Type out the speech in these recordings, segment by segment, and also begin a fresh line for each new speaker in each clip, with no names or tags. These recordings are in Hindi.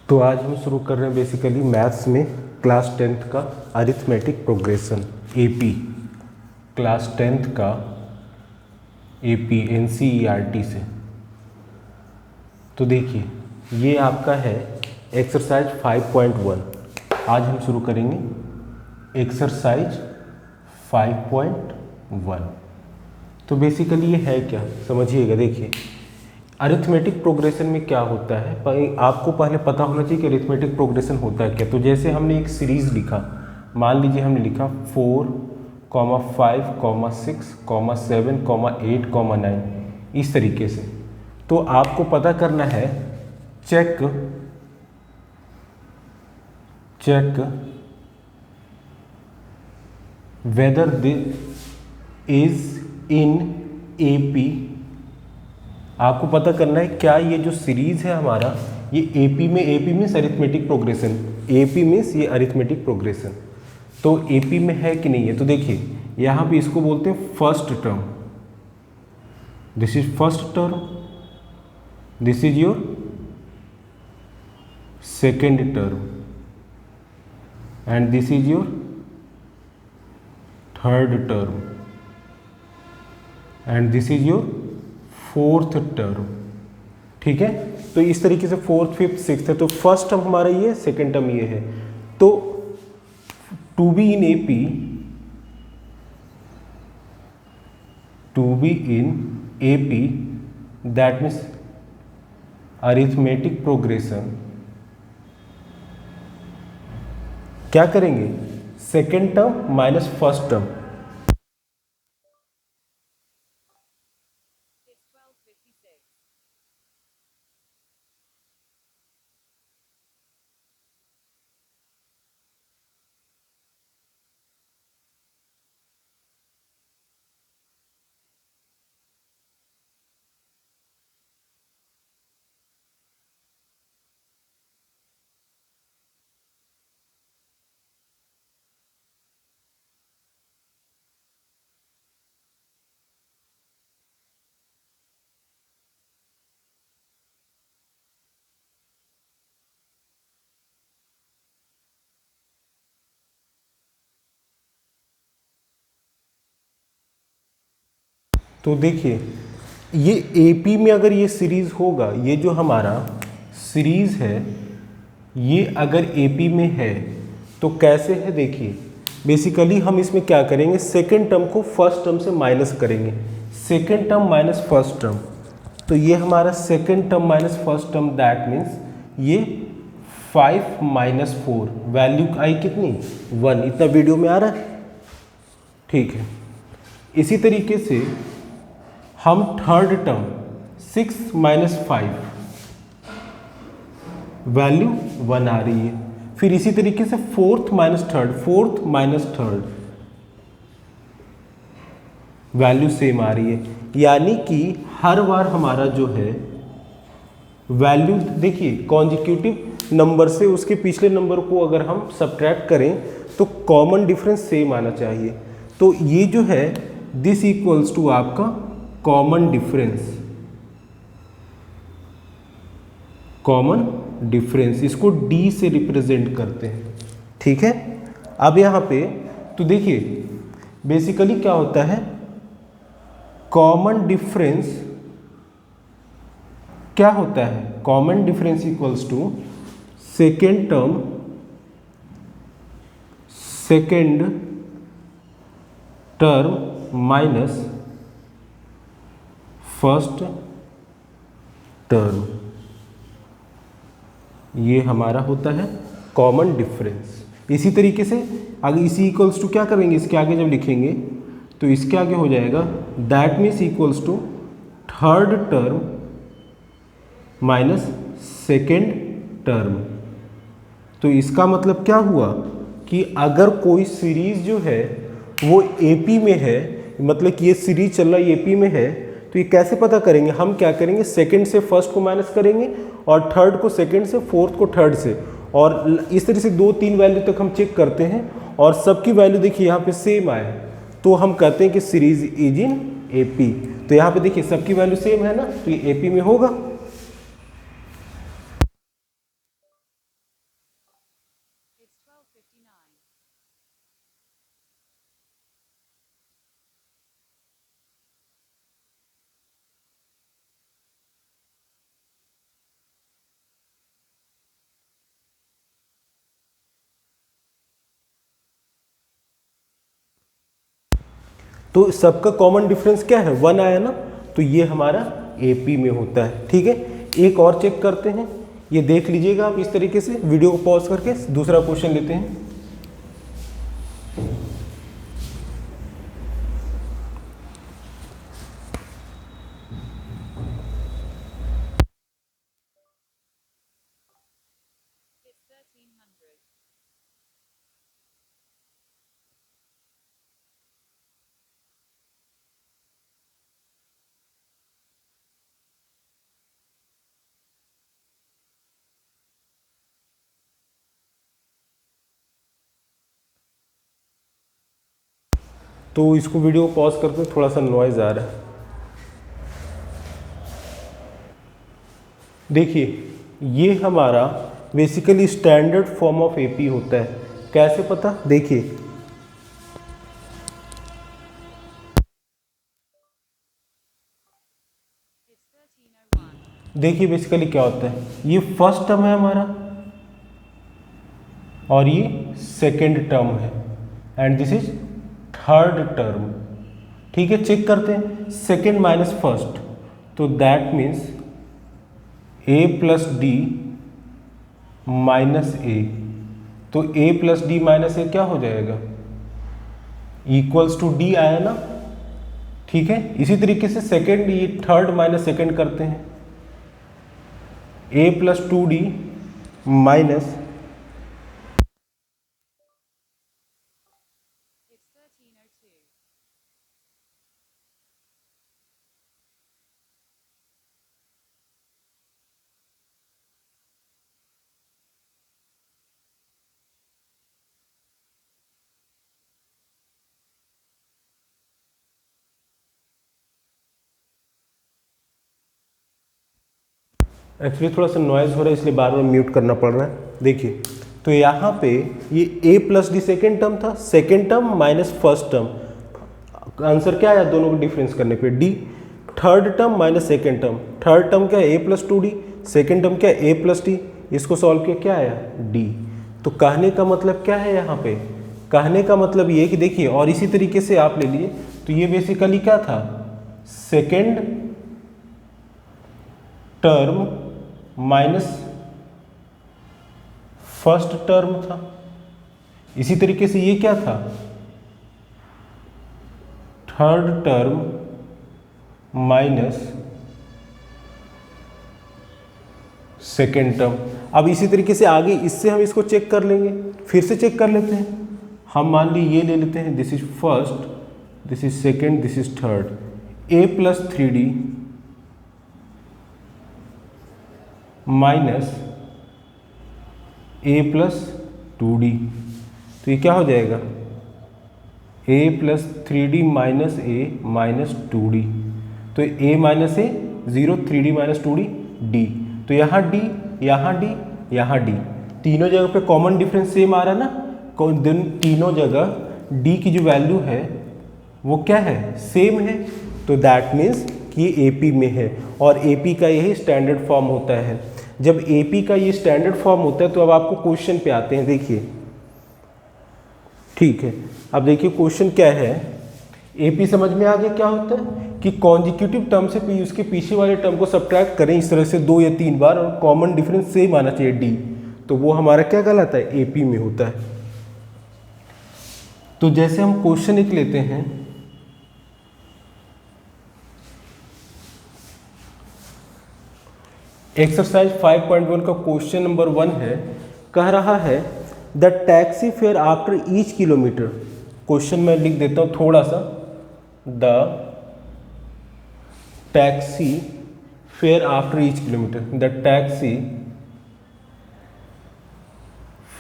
तो आज हम शुरू कर रहे हैं बेसिकली मैथ्स में क्लास 10th का arithmetic progression AP, class 10th का एपी एनसीईआरटी से। तो देखिए ये आपका है एक्सरसाइज 5.1। आज हम शुरू करेंगे एक्सरसाइज 5.1। तो बेसिकली ये है क्या, समझिएगा। देखिए अरिथमेटिक प्रोग्रेशन में क्या होता है, आपको पहले पता होना चाहिए कि अरिथमेटिक प्रोग्रेशन होता है क्या। तो जैसे हमने एक सीरीज़ लिखा, मान लीजिए हमने लिखा 4, 5, 6, 7, 8, 9, इस तरीके से। तो आपको पता करना है check whether this is in AP. आपको पता करना है क्या ये जो सीरीज है हमारा ये AP means arithmetic progression, AP means ये अरिथमेटिक प्रोग्रेशन। तो एपी में है कि नहीं है। तो देखिए यहाँ पे इसको बोलते हैं first term, this is first term, this is your second term and this is your third term and this is your fourth term. ठीक है, तो इस तरीके से फोर्थ, फिफ्थ, सिक्स्थ है। तो फर्स्ट टर्म हमारा ये, सेकेंड टर्म ये है। तो to be in AP, that means arithmetic progression, क्या करेंगे, second term minus first term. तो देखिए ये एपी में अगर ये सीरीज होगा, ये जो हमारा सीरीज है ये अगर एपी में है तो कैसे है, देखिए बेसिकली हम इसमें क्या करेंगे, सेकेंड टर्म को फर्स्ट टर्म से माइनस करेंगे, second term minus first term. तो ये हमारा second term minus first term, that means ये 5 माइनस 4, वैल्यू आई कितनी, 1। इतना वीडियो में आ रहा है, ठीक है। इसी तरीके से हम थर्ड टर्म 6 माइनस 5, वैल्यू 1 आ रही है। फिर इसी तरीके से fourth minus third, fourth minus third, value same आ रही है। यानी कि हर बार हमारा जो है वैल्यू, देखिए कॉन्जिक्यूटिव नंबर से उसके पिछले नंबर को अगर हम सब्ट्रैक्ट करें तो कॉमन डिफरेंस सेम आना चाहिए। तो ये जो है दिस इक्वल्स टू आपका कॉमन डिफरेंस, इसको डी से रिप्रेजेंट करते हैं। ठीक है, अब यहाँ पे तो देखिए बेसिकली क्या होता है, कॉमन डिफरेंस क्या होता है, common difference equals to second term minus first term, ये हमारा होता है कॉमन डिफरेंस। इसी तरीके से आगे इसी इक्वल्स टू क्या करेंगे, इसके आगे जब लिखेंगे तो इसके आगे हो जाएगा that means equals to third term minus second term. तो इसका मतलब क्या हुआ कि अगर कोई सीरीज जो है वो एपी में है, मतलब कि ये सीरीज चल रहा है एपी में है, तो ये कैसे पता करेंगे, हम क्या करेंगे, सेकंड से फर्स्ट को माइनस करेंगे और थर्ड को सेकंड से, फोर्थ को थर्ड से, और इस तरह से 2-3 वैल्यू तक हम चेक करते हैं और सबकी वैल्यू देखिए यहाँ पे सेम आए तो हम कहते हैं कि सीरीज इज इन एपी। तो यहाँ पे देखिए सबकी वैल्यू सेम है ना, तो ये एपी में होगा। तो सबका कॉमन डिफरेंस क्या है, 1 आया ना, तो ये हमारा AP में होता है। ठीक है, एक और चेक करते हैं, ये देख लीजिएगा आप इस तरीके से, वीडियो को पॉज करके दूसरा क्वेश्चन लेते हैं। तो इसको वीडियो को पॉज करते हैं, थोड़ा सा नॉइज आ रहा है। देखिए ये हमारा basically standard form of AP होता है। कैसे पता, देखिए बेसिकली क्या होता है, ये फर्स्ट टर्म है हमारा और ये सेकेंड टर्म है and this is third term. ठीक है, चेक करते हैं, सेकेंड माइनस फर्स्ट, तो that means A plus D minus A, तो A plus D minus A क्या हो जाएगा, इक्वल्स टू D आया ना। ठीक है, इसी तरीके से सेकेंड, ये थर्ड माइनस सेकेंड करते हैं, A plus 2D minus actually थोड़ा सा नॉइज़ हो रहा है इसलिए बार बार म्यूट करना पड़ रहा है। देखिए तो यहाँ पे ये A plus D second term था, second term minus first term, answer क्या आया दोनों को डिफरेंस करने पे D। Third term minus second term, third term क्या है A plus 2D, second term क्या है A प्लस D, इसको सॉल्व किया क्या आया D। तो कहने का मतलब क्या है यहाँ पे, कहने का मतलब ये कि देखिए, और इसी तरीके से आप ले लिए तो ये बेसिकली क्या था, second term minus first term था। इसी तरीके से ये क्या था, third term minus second term. अब इसी तरीके से आगे इससे हम इसको चेक कर लेंगे, फिर से चेक कर लेते हैं। हम मान ली ये ले लेते हैं, this is first, this is second, this is third, A plus 3D minus A plus 2D, तो ये क्या हो जाएगा, A plus 3D minus A minus 2D, तो A minus A 0, 3D minus 2D D, तो यहाँ D, यहाँ D, यहाँ D, तीनों जगह पे कॉमन डिफरेंस सेम आ रहा है ना, तीनों जगह D की जो वैल्यू है वो क्या है, सेम है, तो दैट मीन्स कि AP में है। और AP का यही स्टैंडर्ड फॉर्म होता है। जब AP का ये स्टैंडर्ड फॉर्म होता है तो अब आपको क्वेश्चन पे आते हैं। देखिए ठीक है, अब देखिए क्वेश्चन क्या है, AP समझ में आ गया क्या होता है कि कॉन्जिक्यूटिव टर्म से उसके पीछे वाले टर्म को सब्ट्रैक्ट करें इस तरह से 2 या 3 बार, और कॉमन डिफरेंस सेम आना चाहिए D, तो वो हमारा क्या कहलाता है, AP में होता है। तो जैसे हम क्वेश्चन एक लेते हैं, एक्सरसाइज 5.1 का क्वेश्चन नंबर 1 है, कह रहा है the taxi fare after each kilometre. Question मैं लिख देता हूँ थोड़ा सा, the taxi fare after each kilometre, the taxi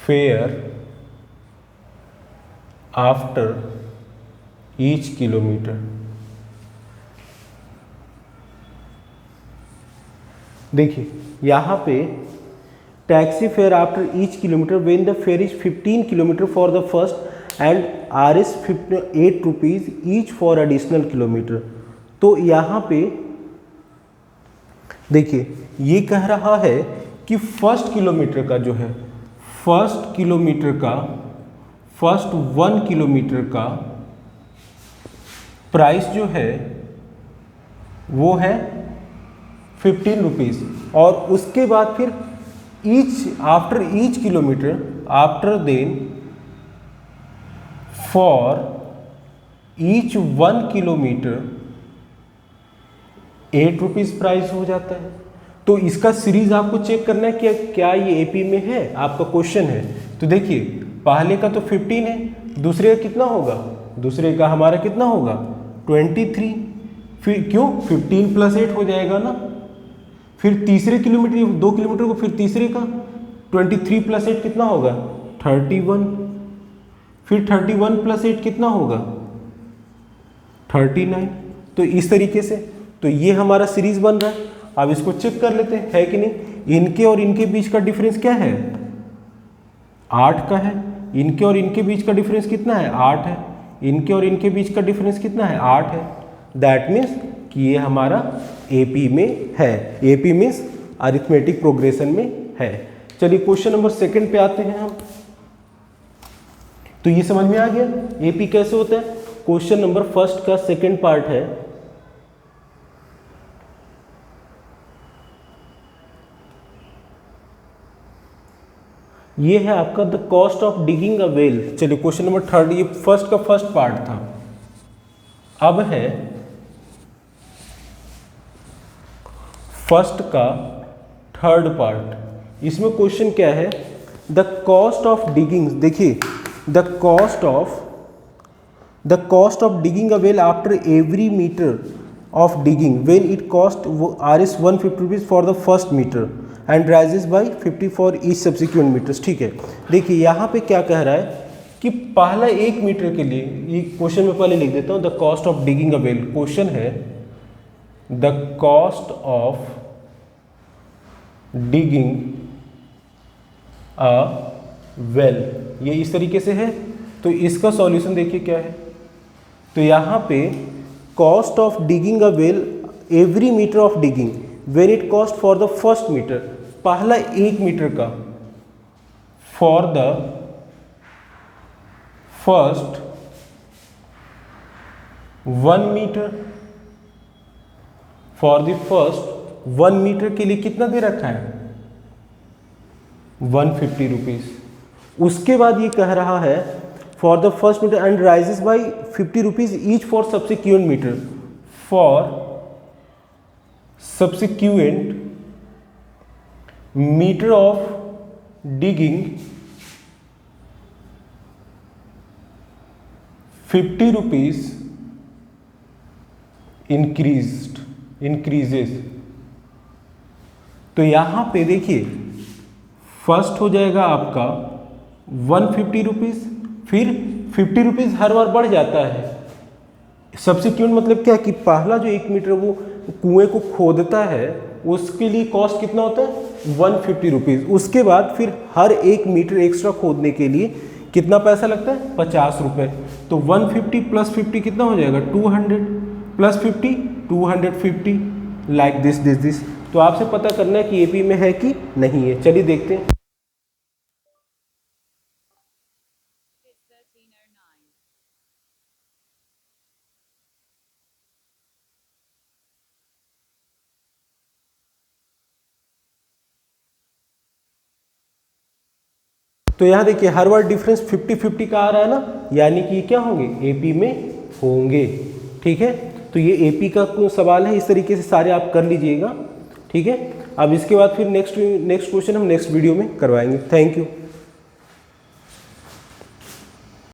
fare after each kilometre. देखिए यहाँ पे taxi fare after each kilometre when the fair is 15 kilometre for the first and Rs 8 rupees each for additional kilometre. तो यहाँ पे देखिए ये कह रहा है कि फर्स्ट किलोमीटर का जो है, फर्स्ट किलोमीटर का, फर्स्ट 1 किलोमीटर का प्राइस जो है वो है 15 रुपीज़, और उसके बाद फिर after each kilometre, after then for each 1 kilometre 8 rupees price हो जाता है। तो इसका सीरीज आपको चेक करना है कि क्या ये एपी में है, आपका क्वेश्चन है। तो देखिए पहले का तो 15 है, दूसरे का कितना होगा, दूसरे का हमारा कितना होगा 23, फिर क्यों 15 + 8 हो जाएगा ना, फिर तीसरे किलोमीटर 2 किलोमीटर को फिर तीसरे का 23 + 8 कितना होगा 31, फिर 31 + 8 कितना होगा 39। तो इस तरीके से तो ये हमारा सीरीज बन रहा है। अब इसको चेक कर लेते हैं है कि नहीं। इनके और इनके बीच का डिफरेंस क्या है 8 का है, इनके और इनके बीच का डिफरेंस कितना है 8 है, इनके और इनके बीच का डिफरेंस कितना है 8 है। दैट मीन्स कि ये हमारा एपी में है, एपी मीन्स अरिथमेटिक प्रोग्रेशन में है। चलिए क्वेश्चन नंबर 2 पे आते हैं हम। तो ये समझ में आ गया एपी कैसे होता है। क्वेश्चन नंबर 1 का 2nd पार्ट है, ये है आपका the cost of digging a well. चलिए क्वेश्चन नंबर 3, ये फर्स्ट का फर्स्ट पार्ट था। अब है फर्स्ट का 3rd पार्ट। इसमें क्वेश्चन क्या है, द कॉस्ट ऑफ डिगिंग, देखिए the cost of digging a well after every metre of digging when it cost Rs 150 rupees for the first metre and raises by 50 for each subsequent metres. ठीक है, देखिए यहाँ पे क्या कह रहा है कि पहला 1 मीटर के लिए, ये क्वेश्चन में पहले लिख देता हूँ, the cost of digging a well. Question है the cost of digging a well, ये इस तरीके से है। तो इसका सॉल्यूशन देखिए क्या है। तो यहाँ पे cost of digging a well every metre of digging when it cost for the first metre, पहला 1 मीटर का, for the first 1 metre, for the first 1 metre के लिए कितना दे रखा है 150 रुपीज़। उसके बाद ये कह रहा है for the first metre and raises by 50 rupees each for subsequent metre, for subsequent metre of digging 50 rupees increases. तो यहाँ पे देखिए फर्स्ट हो जाएगा आपका 150 रुपीज़, फिर 50 रुपीज़ हर बार बढ़ जाता है। सब्सिक्वेंट मतलब क्या कि पहला जो 1 मीटर वो कुएं को खोदता है उसके लिए कॉस्ट कितना होता है 150 रुपीज़। उसके बाद फिर हर 1 मीटर एक्स्ट्रा खोदने के लिए कितना पैसा लगता है 50 रुपये। तो 150 + 50 कितना हो जाएगा 200 + 50 250, लाइक दिस। तो आपसे पता करना है कि एपी में है कि नहीं है। चलिए देखते हैं। तो यहाँ देखिए हर बार डिफरेंस 50-50 का आ रहा है ना, यानी कि ये क्या होंगे एपी में होंगे। ठीक है, तो ये एपी का सवाल है, इस तरीके से सारे आप कर लीजिएगा। ठीक है, अब इसके बाद फिर नेक्स्ट क्वेश्चन हम नेक्स्ट वीडियो में करवाएंगे। Thank you.